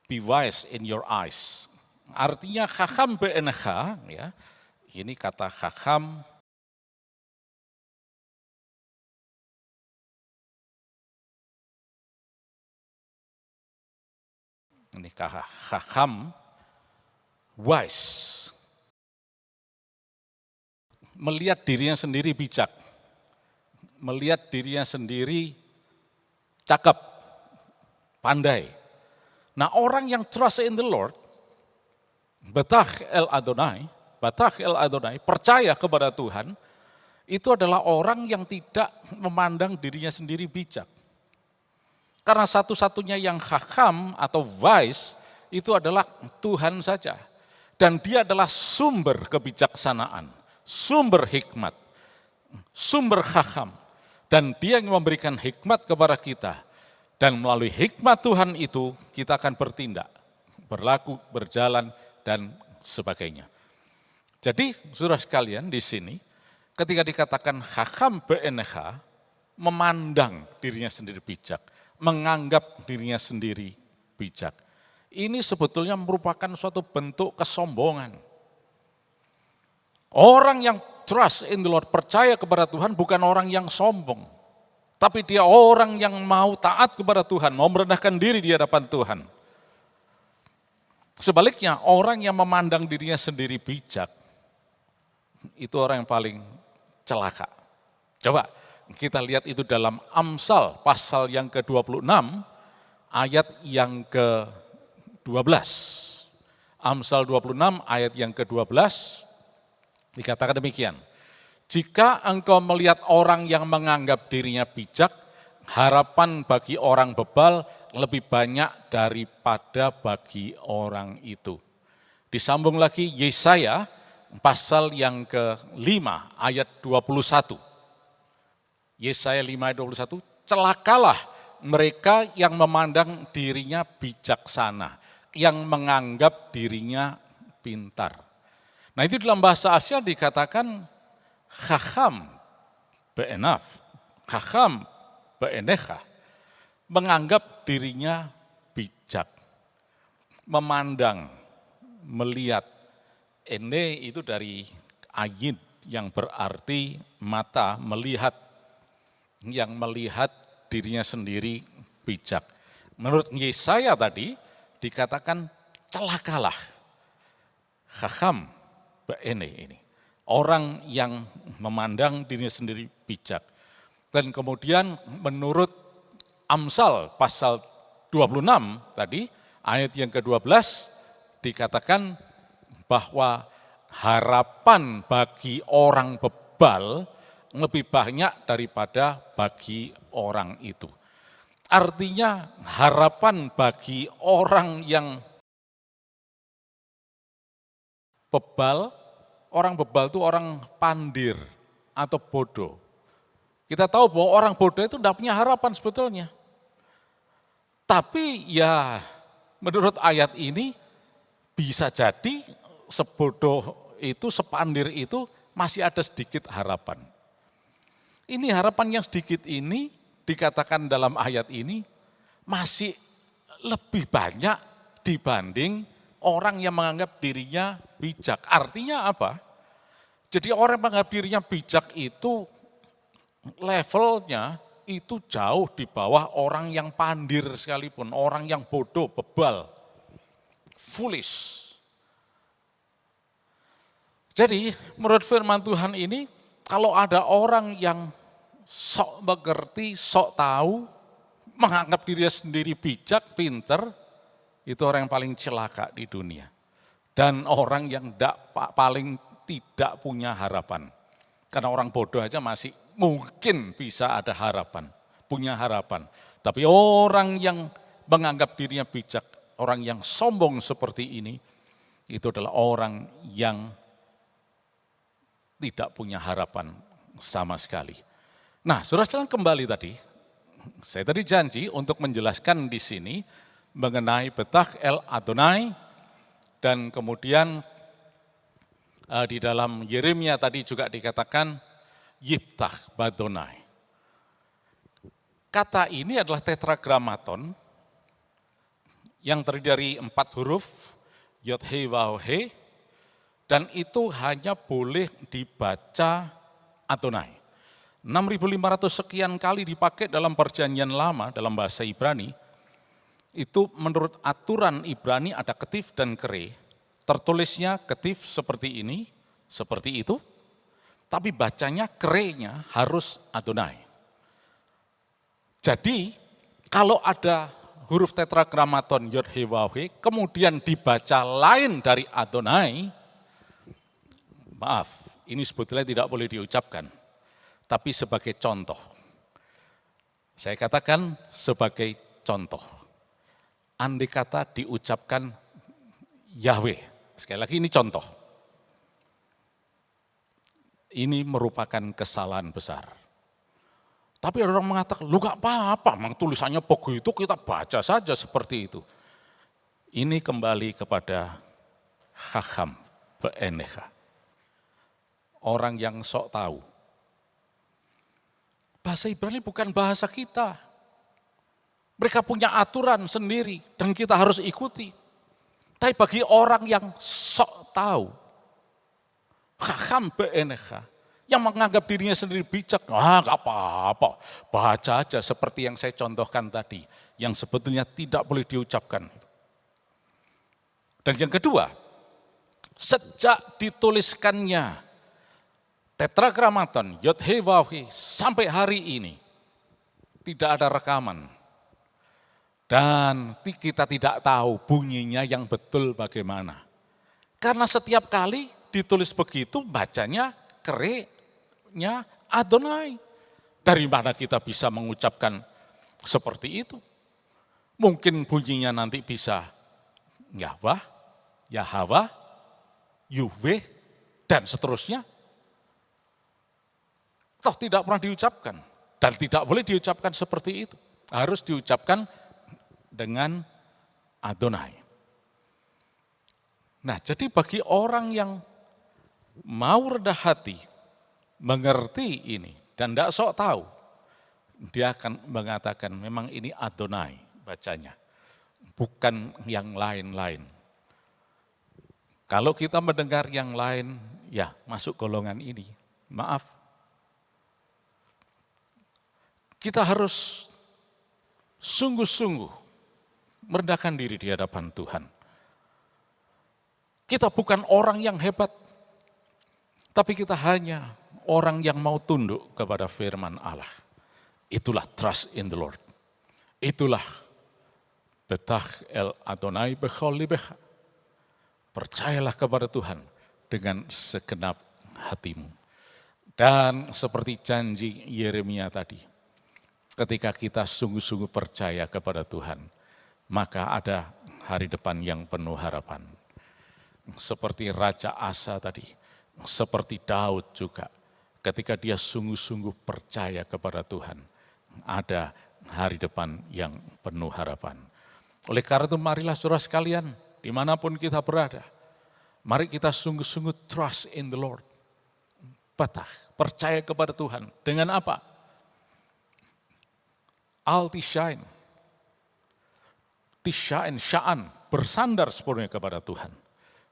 be wise in your eyes. Artinya khacham be'enecha, ya, ini kata khacham ini khacham wise, melihat dirinya sendiri bijak, melihat dirinya sendiri cakep, pandai. Nah, orang yang trust in the Lord, Batach el Adonai, percaya kepada Tuhan, itu adalah orang yang tidak memandang dirinya sendiri bijak. Karena satu-satunya yang khacham atau wise itu adalah Tuhan saja. Dan dia adalah sumber kebijaksanaan, sumber hikmat, sumber khacham. Dan dia yang memberikan hikmat kepada kita. Dan melalui hikmat Tuhan itu kita akan bertindak, berlaku, berjalan, dan sebagainya. Jadi saudara sekalian di sini, ketika dikatakan khacham be'enecha, memandang dirinya sendiri bijak, menganggap dirinya sendiri bijak. Ini sebetulnya merupakan suatu bentuk kesombongan. Orang yang trust in the Lord, percaya kepada Tuhan, bukan orang yang sombong. Tapi dia orang yang mau taat kepada Tuhan, mau merendahkan diri di hadapan Tuhan. Sebaliknya, orang yang memandang dirinya sendiri bijak, itu orang yang paling celaka. Coba kita lihat itu dalam Amsal pasal yang ke-26, ayat yang ke-12. Amsal 26 ayat yang ke-12 dikatakan demikian. Jika engkau melihat orang yang menganggap dirinya bijak, harapan bagi orang bebal lebih banyak daripada bagi orang itu. Disambung lagi Yesaya pasal yang ke-5 ayat 21. Yesaya 5 ayat 21, celakalah mereka yang memandang dirinya bijaksana, yang menganggap dirinya pintar. Nah, itu dalam bahasa Asia dikatakan khacham be'enaf, khacham be'enecha, menganggap dirinya bijak, memandang, melihat. Ene itu dari ayin yang berarti mata, melihat, yang melihat dirinya sendiri bijak. Menurut Yesaya tadi dikatakan celakalah khacham be'ene ini. Orang yang memandang dirinya sendiri bijak. Dan kemudian menurut Amsal pasal 26 tadi, ayat yang ke-12 dikatakan bahwa harapan bagi orang bebal lebih banyak daripada bagi orang itu. Artinya harapan bagi orang yang bebal, orang bebal itu orang pandir atau bodoh. Kita tahu bahwa orang bodoh itu tidak punya harapan sebetulnya. Tapi ya menurut ayat ini bisa jadi sebodoh itu, sepandir itu masih ada sedikit harapan. Ini harapan yang sedikit ini dikatakan dalam ayat ini masih lebih banyak dibanding orang yang menganggap dirinya bijak. Artinya apa? Jadi orang yang menganggap dirinya bijak itu levelnya itu jauh di bawah orang yang pandir sekalipun, orang yang bodoh, bebal, foolish. Jadi menurut firman Tuhan ini, kalau ada orang yang sok mengerti, sok tahu, menganggap dirinya sendiri bijak, pinter, itu orang yang paling celaka di dunia. Dan orang yang paling tidak punya harapan. Karena orang bodoh aja masih mungkin bisa ada harapan, punya harapan. Tapi orang yang menganggap dirinya bijak, orang yang sombong seperti ini, itu adalah orang yang tidak punya harapan sama sekali. Nah, saudara kembali tadi, saya tadi janji untuk menjelaskan di sini mengenai Betach El Adonai, dan kemudian di dalam Yeremia tadi juga dikatakan Yiftach Badonai. Kata ini adalah tetragramaton yang terdiri dari 4 huruf, Yod He Waw He, dan itu hanya boleh dibaca Adonai. 6.500 sekian kali dipakai dalam perjanjian lama dalam bahasa Ibrani, itu menurut aturan Ibrani ada ketif dan kere, tertulisnya ketif seperti ini, seperti itu, tapi bacanya kerenya harus Adonai. Jadi kalau ada huruf tetragramaton Yod He Waw He, kemudian dibaca lain dari Adonai, maaf, ini sebetulnya tidak boleh diucapkan, tapi sebagai contoh. Saya katakan sebagai contoh. Andai kata diucapkan Yahweh, sekali lagi ini contoh. Ini merupakan kesalahan besar. Tapi ada orang mengatakan, lu gak apa-apa, memang tulisannya begitu kita baca saja seperti itu. Ini kembali kepada Chacham Be'enecha. Orang yang sok tahu. Bahasa Ibrani bukan bahasa kita. Mereka punya aturan sendiri dan kita harus ikuti. Tapi bagi orang yang sok tahu, Chacham Be'enecha, yang menganggap dirinya sendiri bijak, gak apa-apa, baca aja seperti yang saya contohkan tadi, yang sebetulnya tidak boleh diucapkan. Dan yang kedua, sejak dituliskannya tetragramaton Yod He Waw He sampai hari ini, tidak ada rekaman. Dan kita tidak tahu bunyinya yang betul bagaimana. Karena setiap kali ditulis begitu, bacanya kerenya Adonai. Dari mana kita bisa mengucapkan seperti itu? Mungkin bunyinya nanti bisa Yahweh, Yahweh, Yuhweh, dan seterusnya. Toh tidak pernah diucapkan. Dan tidak boleh diucapkan seperti itu. Harus diucapkan dengan Adonai. Nah, jadi bagi orang yang mau rendah hati, mengerti ini, dan tidak sok tahu, dia akan mengatakan memang ini Adonai bacanya, bukan yang lain-lain. Kalau kita mendengar yang lain, ya masuk golongan ini, maaf. Kita harus sungguh-sungguh merendahkan diri di hadapan Tuhan. Kita bukan orang yang hebat, tapi kita hanya orang yang mau tunduk kepada firman Allah. Itulah trust in the Lord. Itulah Betach El Adonai Bechol Libecha. Percayalah kepada Tuhan dengan segenap hatimu. Dan seperti janji Yeremia tadi, ketika kita sungguh-sungguh percaya kepada Tuhan, maka ada hari depan yang penuh harapan. Seperti Raja Asa tadi, seperti Daud juga, ketika dia sungguh-sungguh percaya kepada Tuhan, ada hari depan yang penuh harapan. Oleh karena itu marilah saudara sekalian, dimanapun kita berada, mari kita sungguh-sungguh trust in the Lord. Betach, percaya kepada Tuhan. Dengan apa? Al-Tishain, Tishain, Sya'an, bersandar sepenuhnya kepada Tuhan.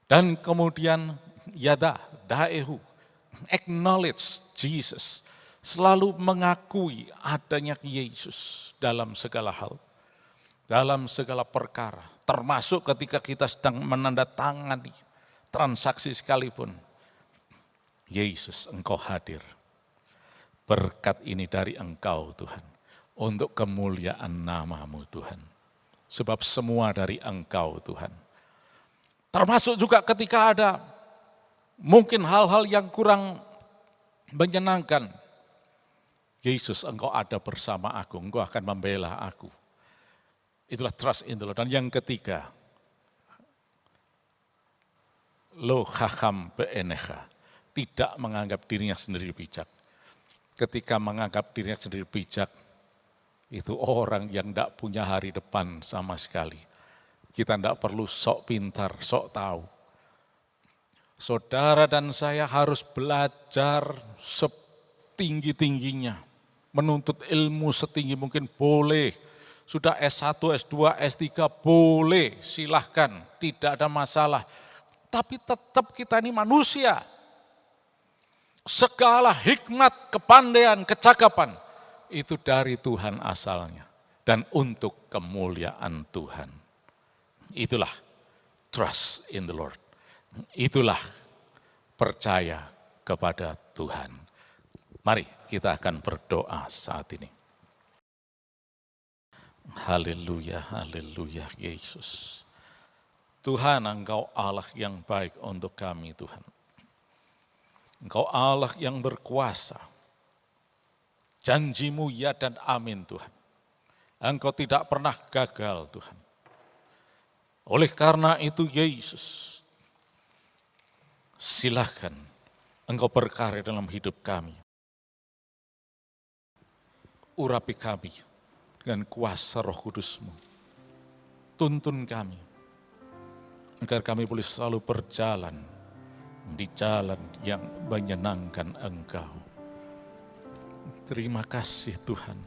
Dan kemudian Yada, Daehu, acknowledge Jesus, selalu mengakui adanya Yesus dalam segala hal, dalam segala perkara, termasuk ketika kita sedang menandatangani transaksi sekalipun. Yesus, Engkau hadir. Berkat ini dari Engkau Tuhan, untuk kemuliaan nama-Mu Tuhan. Sebab semua dari Engkau Tuhan. Termasuk juga ketika ada mungkin hal-hal yang kurang menyenangkan. Yesus, Engkau ada bersama aku, Engkau akan membela aku. Itulah trust in the Lord. Dan yang ketiga, Lo Chacham Be'enecha, tidak menganggap dirinya sendiri bijak. Ketika menganggap dirinya sendiri bijak, itu orang yang tidak punya hari depan sama sekali. Kita tidak perlu sok pintar, sok tahu. Saudara dan saya harus belajar setinggi-tingginya. Menuntut ilmu setinggi mungkin boleh. Sudah S1, S2, S3 boleh, silahkan, tidak ada masalah. Tapi tetap kita ini manusia. Segala hikmat, kepandaian, kecakapan, itu dari Tuhan asalnya. Dan untuk kemuliaan Tuhan. Itulah trust in the Lord. Itulah percaya kepada Tuhan. Mari kita akan berdoa saat ini. Haleluya, haleluya Yesus. Tuhan, Engkau Allah yang baik untuk kami Tuhan. Engkau Allah yang berkuasa. Janji-Mu ya dan amin Tuhan. Engkau tidak pernah gagal Tuhan. Oleh karena itu Yesus, silakan Engkau berkarya dalam hidup kami. Urapi kami dengan kuasa Roh Kudus-Mu. Tuntun kami, agar kami boleh selalu berjalan di jalan yang menyenangkan Engkau. Terima kasih Tuhan.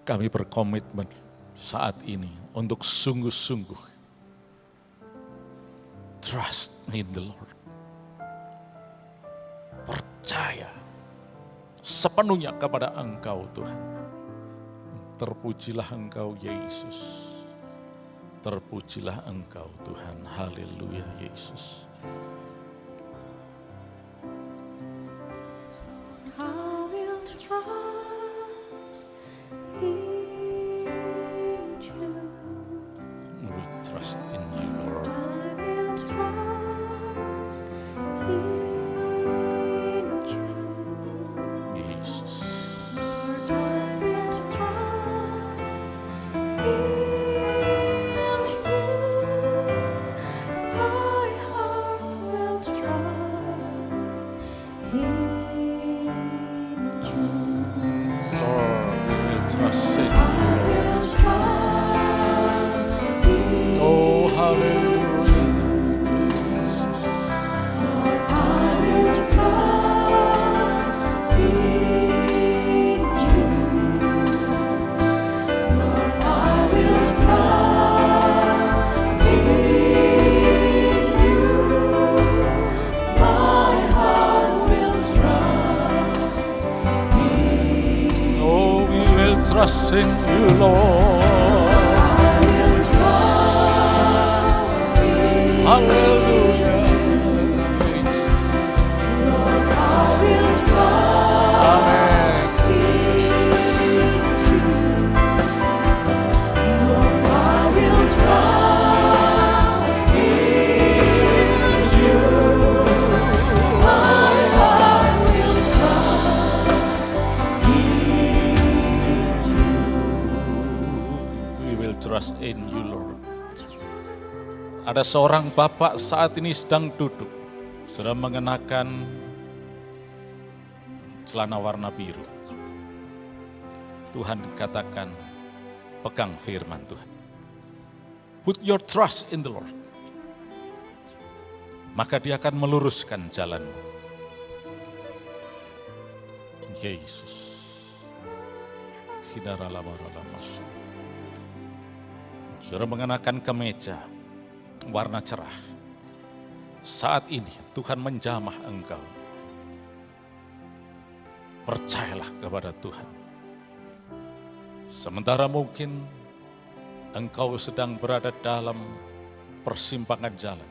Kami berkomitmen saat ini untuk sungguh-sungguh trust in the Lord. Percaya sepenuhnya kepada Engkau Tuhan. Terpujilah Engkau Yesus. Terpujilah Engkau Tuhan. Haleluya Yesus. I will trust in you. We trust in you, Lord. I will trust in you. Yesus. Lord, I will trust in you. My heart will trust in you. Lord, we will trust in I you. will trust in Oh, hallelujah. Jesus. Lord, I will trust in you. Lord, I will trust in you. My heart will trust in you. Oh, we will trust in you, Lord. I will trust in Hallelujah. Jesus. Lord, I will trust Amen. in you. Lord, I will trust in you. My heart will trust in We will trust in you, Lord. Ada seorang bapak saat ini sedang duduk, sedang mengenakan celana warna biru. Tuhan katakan, pegang firman Tuhan. Put your trust in the Lord. Maka dia akan meluruskan jalanmu. Yesus. Sudah mengenakan kemeja warna cerah. Saat ini Tuhan menjamah engkau. Percayalah kepada Tuhan. Sementara mungkin engkau sedang berada dalam persimpangan jalan.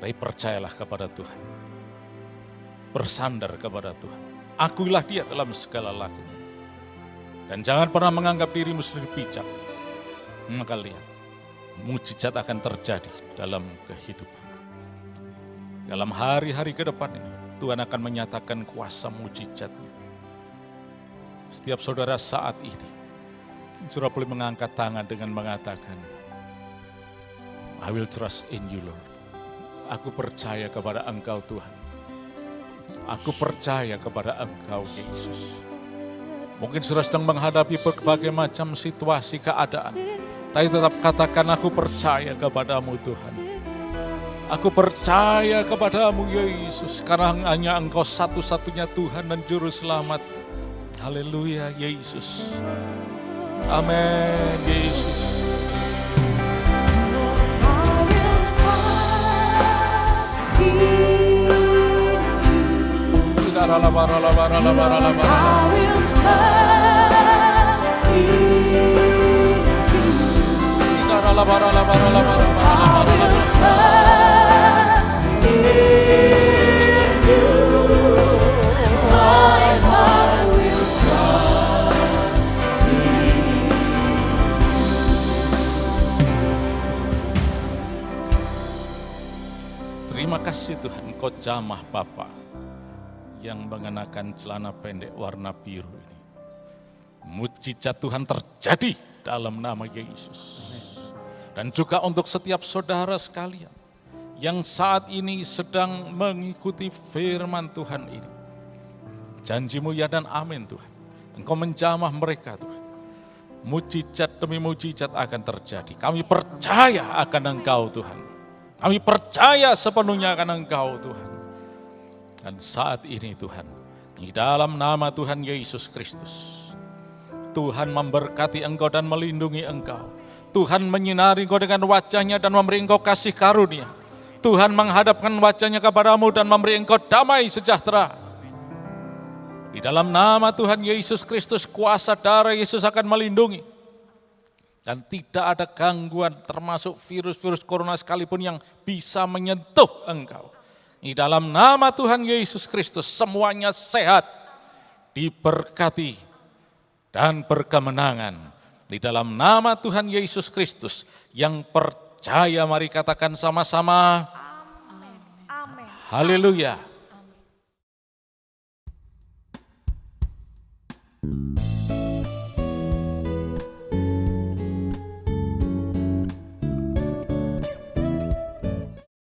Tapi percayalah kepada Tuhan. Bersandar kepada Tuhan. Akuilah dia dalam segala lakumu. Dan jangan pernah menganggap dirimu sendiri bijak. Maka lihat, mujizat akan terjadi dalam kehidupan. Dalam hari-hari ke depan ini, Tuhan akan menyatakan kuasa mujizatnya. Setiap saudara saat ini, saudara boleh mengangkat tangan dengan mengatakan, I will trust in you, Lord. Aku percaya kepada Engkau Tuhan. Aku percaya kepada Engkau Yesus. Mungkin saudara sedang menghadapi berbagai macam situasi keadaan. Tapi tetap katakan aku percaya kepadamu Tuhan. Aku percaya kepadamu Yesus. Karena hanya Engkau satu-satunya Tuhan dan Juru Selamat. Haleluya Yesus. Amin Yesus. Terima kasih Tuhan, Engkau jamah Bapa yang mengenakan celana pendek warna biru ini. Mujizat Tuhan terjadi dalam nama Yesus. Dan juga untuk setiap saudara sekalian yang saat ini sedang mengikuti firman Tuhan ini. Janji-Mu ya dan amin Tuhan. Engkau menjamah mereka Tuhan. Mujizat demi mujizat akan terjadi. Kami percaya akan Engkau Tuhan. Kami percaya sepenuhnya akan Engkau Tuhan. Dan saat ini Tuhan, di dalam nama Tuhan Yesus Kristus, Tuhan memberkati Engkau dan melindungi Engkau. Tuhan menyinari Engkau dengan wajah-Nya dan memberi Engkau kasih karunia. Tuhan menghadapkan wajah-Nya kepadamu dan memberi Engkau damai sejahtera. Di dalam nama Tuhan Yesus Kristus, kuasa darah Yesus akan melindungi. Dan tidak ada gangguan termasuk virus-virus corona sekalipun yang bisa menyentuh engkau. Di dalam nama Tuhan Yesus Kristus semuanya sehat, diberkati dan berkemenangan. Di dalam nama Tuhan Yesus Kristus yang percaya mari katakan sama-sama. Amin. Haleluya.